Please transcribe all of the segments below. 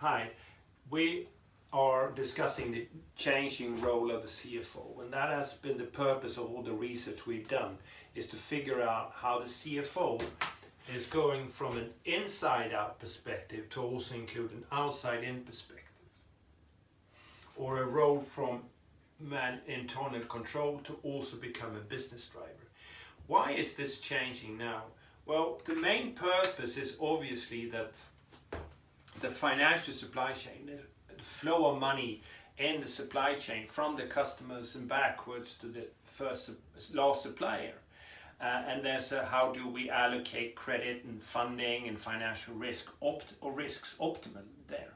Hi. We are discussing the changing role of the CFO, and that has been the purpose of all the research we've done, is to figure out how the CFO is going from an inside-out perspective to also include an outside-in perspective, or a role from internal control to also become a business driver. Why is this changing now? Well, the main purpose is obviously that the financial supply chain, the flow of money in the supply chain from the customers and backwards to the last supplier. And there's how do we allocate credit and funding and financial risks optimal there.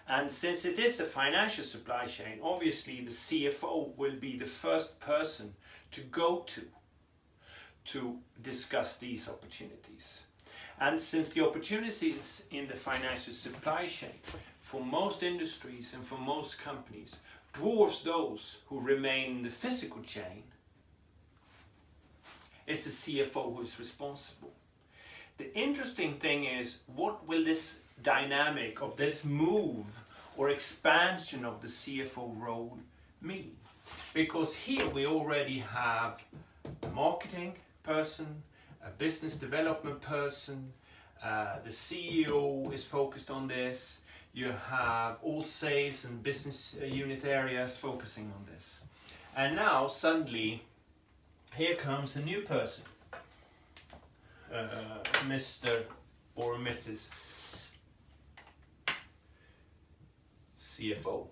And since it is the financial supply chain, obviously the CFO will be the first person to go to discuss these opportunities. And since the opportunities in the financial supply chain for most industries and for most companies dwarfs those who remain in the physical chain, it's the CFO who is responsible. The interesting thing is, what will this dynamic of this move or expansion of the CFO role mean? Because here we already have a marketing person, a business development person, the CEO is focused on this, you have all sales and business unit areas focusing on this. And now suddenly here comes a new person, Mr. or Mrs. CFO,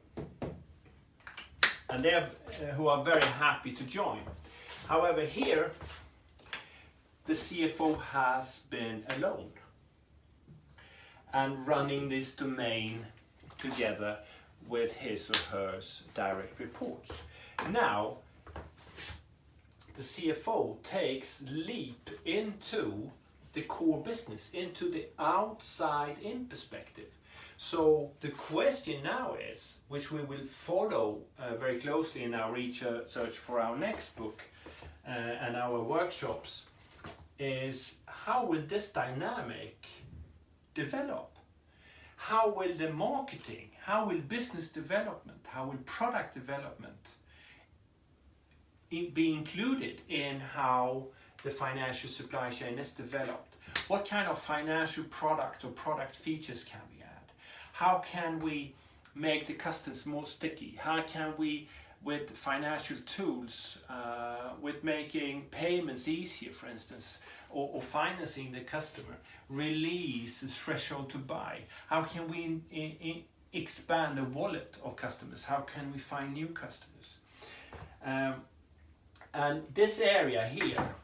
and they who are very happy to join. However, here the CFO has been alone and running this domain together with his or her direct reports. Now the CFO takes leap into the core business, into the outside-in perspective. So the question now is, which we will follow very closely in our research for our next book and our workshops, is how will this dynamic develop? How will the marketing, how will business development, how will product development be included in how the financial supply chain is developed? What kind of financial products or product features can we add? How can we make the customers more sticky? How can we, with financial tools, with making payments easier, for instance, or financing the customer, release the threshold to buy? How can we expand the wallet of customers? How can we find new customers? And this area here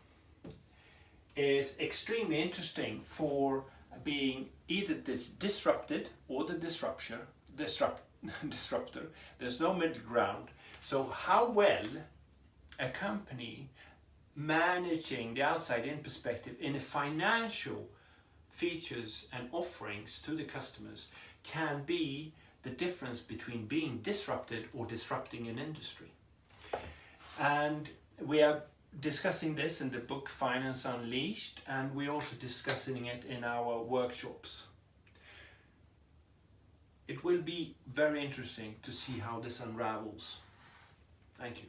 is extremely interesting for being either disrupted or the disruptor. There's no middle ground. So how well a company managing the outside-in perspective in a financial features and offerings to the customers can be the difference between being disrupted or disrupting an industry. And we are discussing this in the book Finance Unleashed, and we're also discussing it in our workshops. It will be very interesting to see how this unravels. Thank you.